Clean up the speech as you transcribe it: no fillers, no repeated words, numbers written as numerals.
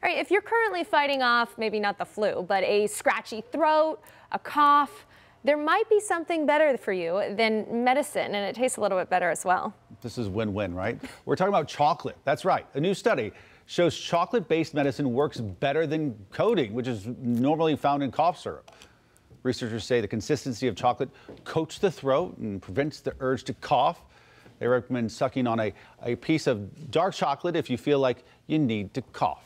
All right, if you're currently fighting off, maybe not the flu, but a scratchy throat, a cough, there might be something better for you than medicine, and it tastes a little bit better as well. This is win-win, right? We're talking about chocolate. That's right. A new study shows chocolate-based medicine works better than coating, which is normally found in cough syrup. Researchers say the consistency of chocolate coats the throat and prevents the urge to cough. They recommend sucking on a piece of dark chocolate if you feel like you need to cough.